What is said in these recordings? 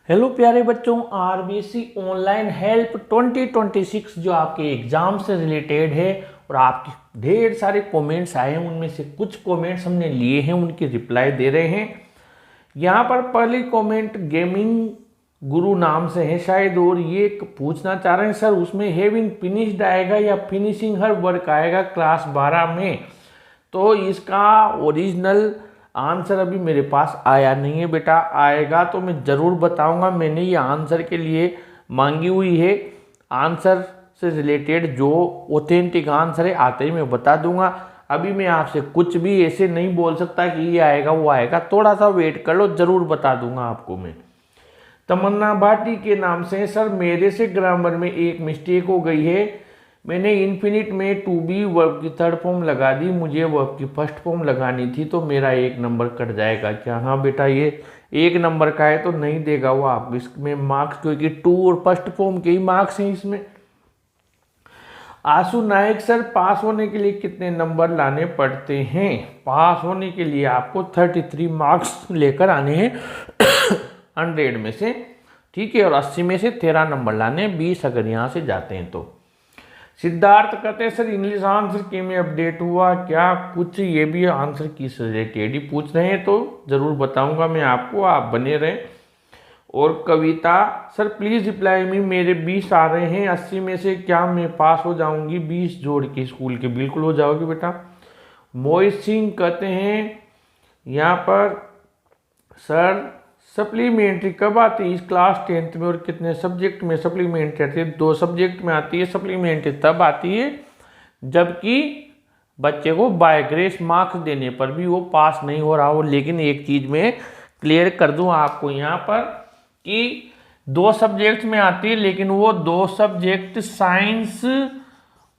Hello प्यारे बच्चों, RBC online help 2026 जो आपके एग्जाम से रिलेटेड है और आपके ढेर सारे कमेंट्स आए हैं, उनमें से कुछ कमेंट्स हमने लिए हैं, उनकी रिप्लाई दे रहे हैं। यहाँ पर पहली कमेंट गेमिंग गुरु नाम से है शायद, और ये पूछना चाह रहे हैं सर उसमें हैविंग फिनिश्ड आएगा या फिनिशिंग हर वर्क आएगा क्लास 12 में। तो इसका ओरिजिनल आंसर अभी मेरे पास आया नहीं है बेटा, आएगा तो मैं ज़रूर बताऊंगा। मैंने ये आंसर के लिए मांगी हुई है, आंसर से रिलेटेड जो ऑथेंटिक आंसर है आते ही मैं बता दूंगा। अभी मैं आपसे कुछ भी ऐसे नहीं बोल सकता कि ये आएगा वो आएगा, थोड़ा सा वेट कर लो, ज़रूर बता दूंगा आपको मैं। तमन्ना भाटी के नाम से, सर मेरे से ग्रामर में एक मिस्टेक हो गई है, मैंने इन्फिनिट में टू बी वर्ब की थर्ड फॉर्म लगा दी, मुझे वर्ब की फर्स्ट फॉर्म लगानी थी, तो मेरा एक नंबर कट जाएगा क्या? हाँ बेटा, ये एक नंबर का है तो नहीं देगा वो आपको इसमें मार्क्स, क्योंकि टू और फर्स्ट फॉर्म के ही मार्क्स हैं इसमें। आशु नायक, सर पास होने के लिए कितने नंबर लाने पड़ते हैं? पास होने के लिए आपको 33 मार्क्स लेकर आने हैं 100 में से, ठीक है, और 80 में से 13 नंबर लाने, 20 अगर यहाँ से जाते हैं तो। सिद्धार्थ कहते हैं सर इंग्लिश आंसर की में अपडेट हुआ क्या कुछ? ये भी आंसर की से रिलेटेड ही पूछ रहे हैं, तो ज़रूर बताऊंगा मैं आपको, आप बने रहें। और कविता, सर प्लीज़ रिप्लाई मी, मेरे 20 आ रहे हैं, 80 में से क्या मैं पास हो जाऊंगी? 20 जोड़ के स्कूल के, बिल्कुल हो जाओगे बेटा। मोहित सिंह कहते हैं यहाँ पर, सर सप्लीमेंट्री कब आती है इस क्लास 10th में और कितने सब्जेक्ट में सप्लीमेंट्री आती है? 2 सब्जेक्ट में आती है सप्लीमेंट्री, तब आती है जबकि बच्चे को बाय ग्रेस मार्क्स देने पर भी वो पास नहीं हो रहा हो। लेकिन एक चीज़ में क्लियर कर दूं आपको यहाँ पर कि 2 सब्जेक्ट में आती है, लेकिन वो 2 सब्जेक्ट साइंस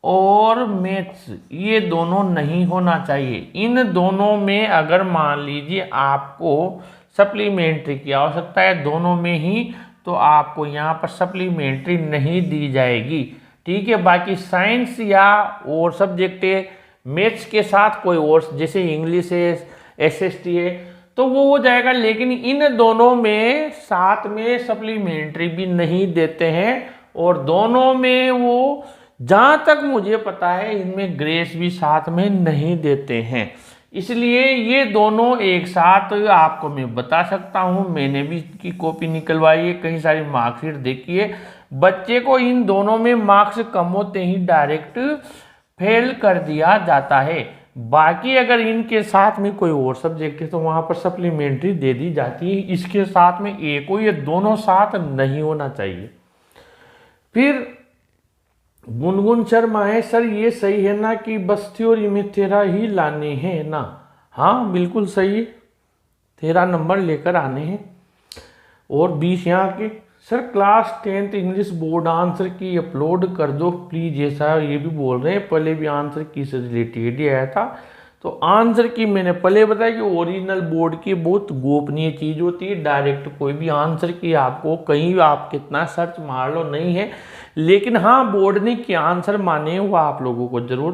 और मैथ्स, ये दोनों नहीं होना चाहिए। इन दोनों में अगर मान लीजिए आपको सप्लीमेंट्री की आवश्यकता है दोनों में ही, तो आपको यहाँ पर सप्लीमेंट्री नहीं दी जाएगी, ठीक है। बाकी साइंस या और सब्जेक्ट है, मैथ्स के साथ कोई और जैसे इंग्लिश है, एसएसटी है, तो वो हो जाएगा। लेकिन इन दोनों में साथ में सप्लीमेंट्री भी नहीं देते हैं, और दोनों में वो जहाँ तक मुझे पता है इनमें ग्रेस भी साथ में नहीं देते हैं। इसलिए ये दोनों एक साथ आपको मैं बता सकता हूँ, मैंने भी इसकी कॉपी निकलवाई है, कई सारी मार्कशीट देखी है। बच्चे को इन दोनों में मार्क्स कम होते ही डायरेक्ट फेल कर दिया जाता है। बाकी अगर इनके साथ में कोई और सब्जेक्ट है तो वहाँ पर सप्लीमेंट्री दे दी जाती है, इसके साथ में एक हो, ये दोनों साथ नहीं होना चाहिए। फिर गुनगुन शर्मा है, सर ये सही है ना कि बस थ्योरी में 13 ही लाने हैं ना? हाँ बिल्कुल सही है, 13 नंबर लेकर आने हैं और 20 यहाँ के। Sir class 10th English board answer की अपलोड कर दो प्लीज़, ऐसा ये भी बोल रहे हैं। पहले भी आंसर की से रिलेटेड ही आया था, तो आंसर की मैंने पहले बताया कि ओरिजिनल बोर्ड की बहुत गोपनीय चीज़ होती है, डायरेक्ट कोई भी आंसर की आपको कहीं आप कितना सर्च मार लो नहीं है। लेकिन हाँ, बोर्ड ने क्या आंसर माने वो आप लोगों को जरूर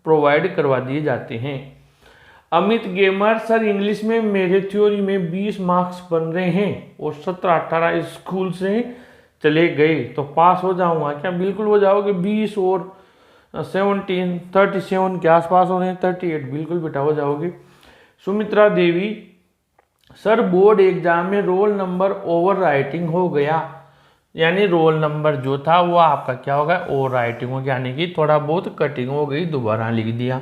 प्रोवाइड करवा दिए जाते हैं। अमित गेमर, सर इंग्लिश में मेरे थ्योरी में 20 मार्क्स बन रहे हैं और 17-18 स्कूल से चले गए, तो पास हो जाऊंगा क्या? बिल्कुल हो जाओगे, 20 और 37 के आसपास हो रहे हैं, 38 बिल्कुल बेटा हो जाओगे। सुमित्रा देवी, सर बोर्ड एग्जाम में रोल नंबर ओवर राइटिंग हो गया, यानी रोल नंबर जो था वो आपका क्या होगा, ओवर राइटिंग हो गया, यानी कि थोड़ा बहुत कटिंग हो गई, दोबारा लिख दिया।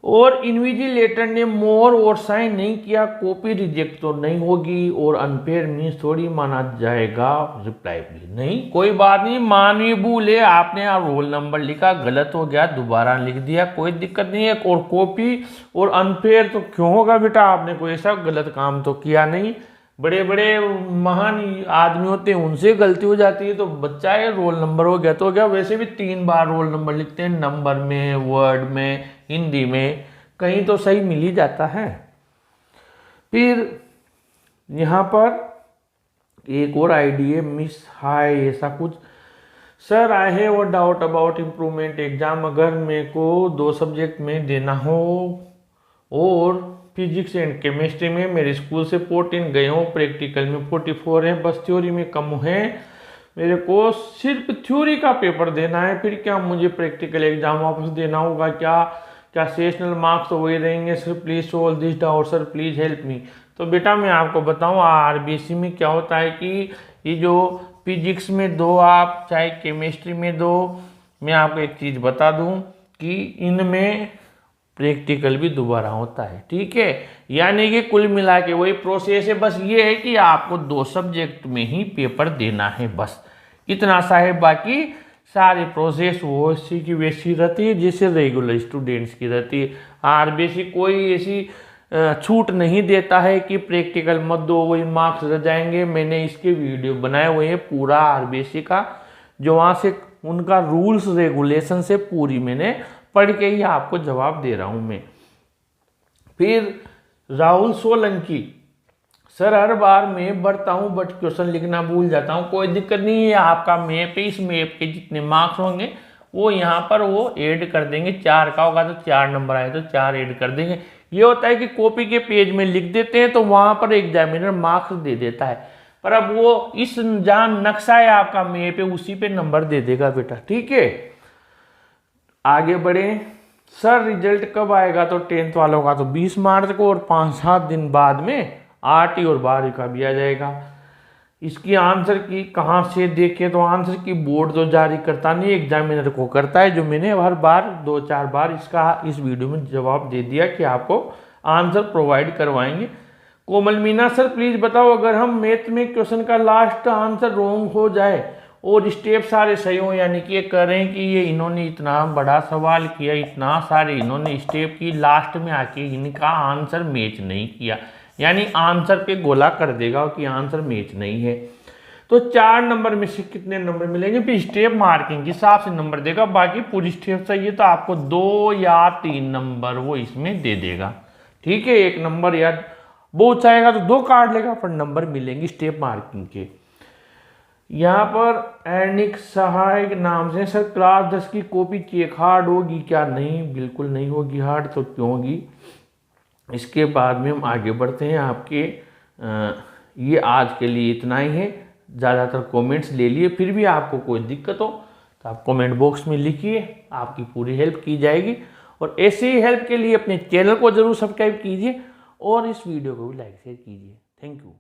और इन्विजिलेटर ने मोर और साइन नहीं किया, कॉपी रिजेक्ट तो नहीं होगी, और अनफेयर मीन्स थोड़ी माना जाएगा? रिप्लाई भी नहीं, कोई बात नहीं, मानवीय भूल है, आपने रोल नंबर लिखा गलत हो गया, दोबारा लिख दिया, कोई दिक्कत नहीं है। और कॉपी और अनफेयर तो क्यों होगा बेटा, आपने कोई ऐसा गलत काम तो किया नहीं। बड़े बड़े महान आदमी होते हैं उनसे गलती हो जाती है, तो बच्चा है रोल नंबर हो गया तो हो गया। वैसे भी 3 बार रोल नंबर लिखते हैं, नंबर में, वर्ड में, हिंदी में, कहीं तो सही मिल ही जाता है। फिर यहाँ पर एक और आईडी है मिस हाय ऐसा कुछ, sir I have a doubt about improvement exam, अगर मेरे को 2 सब्जेक्ट में देना हो और फिजिक्स एंड केमिस्ट्री में मेरे स्कूल से 14 गए हूँ, प्रैक्टिकल में 44 है, बस थ्योरी में कम है। मेरे को सिर्फ थ्योरी का पेपर देना है, फिर क्या मुझे प्रैक्टिकल एग्जाम वापस देना होगा क्या? क्या सेशनल मार्क्स तो वही रहेंगे? Sir please solve this doubt, sir please help me. तो बेटा मैं आपको बताऊँ आरबीएससी में क्या होता है कि ये जो फिजिक्स में दो आप चाहे केमिस्ट्री में दो, मैं आपको एक चीज़ बता दूं कि इनमें प्रैक्टिकल भी दोबारा होता है, ठीक है। यानी कि कुल मिला के वही प्रोसेस है, बस ये है कि आपको 2 सब्जेक्ट में ही पेपर देना है, बस इतना सा है। बाकी सारी प्रोसेस वो इसी की वैसी रहती है जैसे रेगुलर स्टूडेंट्स की रहती है। आरबीएससी कोई ऐसी छूट नहीं देता है कि प्रैक्टिकल मत दो वही मार्क्स रह जाएंगे। मैंने इसके वीडियो बनाए हुए हैं पूरा आरबीएससी का, जो वहाँ से उनका रूल्स रेगुलेशन से पूरी मैंने पढ़ के ही आपको जवाब दे रहा हूँ मैं। फिर राहुल सोलंकी, सर हर बार मैप भरता हूँ बट क्वेश्चन लिखना भूल जाता हूँ। कोई दिक्कत नहीं है, आपका मैप है, इस मैप के जितने मार्क्स होंगे वो यहाँ पर वो ऐड कर देंगे। 4 का होगा तो 4 नंबर आए तो 4 ऐड कर देंगे। ये होता है कि कॉपी के पेज में लिख देते हैं तो वहाँ पर एग्जामिनर मार्क्स दे देता है, पर अब वो इस जहाँ नक्शा है आपका मैप है उसी पे नंबर दे देगा बेटा, ठीक है। आगे बढ़े, सर रिजल्ट कब आएगा? तो 10th वालों का तो 20 मार्च को, और 5-7 दिन बाद में 8वीं और 12वीं का भी आ जाएगा। इसकी आंसर की कहाँ से देखें? तो आंसर की बोर्ड तो जारी करता नहीं, एग्जामिनर को करता है, जो मैंने हर बार 2-4 बार इसका इस वीडियो में जवाब दे दिया कि आपको आंसर प्रोवाइड करवाएंगे। कोमल मीना, सर प्लीज़ बताओ अगर हम मैथ में क्वेश्चन का लास्ट आंसर रॉन्ग हो जाए और स्टेप सारे सही हो, यानी कि ये करें कि ये इन्होंने इतना बड़ा सवाल किया, इतना सारे इन्होंने स्टेप की, लास्ट में आके इनका आंसर मैच नहीं किया, यानी आंसर पे गोला कर देगा कि आंसर मैच नहीं है, तो 4 नंबर में से कितने नंबर मिलेंगे? फिर स्टेप मार्किंग के हिसाब से नंबर देगा। बाकी पूरी स्टेप चाहिए तो आपको 2 या 3 नंबर वो इसमें दे देगा, ठीक है। 1 नंबर या बहुत चाहेगा तो 2 काट लेगा, पर नंबर मिलेंगे स्टेप मार्किंग के। यहाँ पर एनिक सहायक नाम से, सर क्लास 10 की कॉपी चेक हार्ड होगी क्या? नहीं, बिल्कुल नहीं होगी हार्ड, तो क्यों होगी? इसके बाद में हम आगे बढ़ते हैं। आपके ये आज के लिए इतना ही है, ज़्यादातर कमेंट्स ले लिए। फिर भी आपको कोई दिक्कत हो तो आप कमेंट बॉक्स में लिखिए, आपकी पूरी हेल्प की जाएगी। और ऐसे ही हेल्प के लिए अपने चैनल को जरूर सब्सक्राइब कीजिए और इस वीडियो को भी लाइक शेयर कीजिए। Thank you.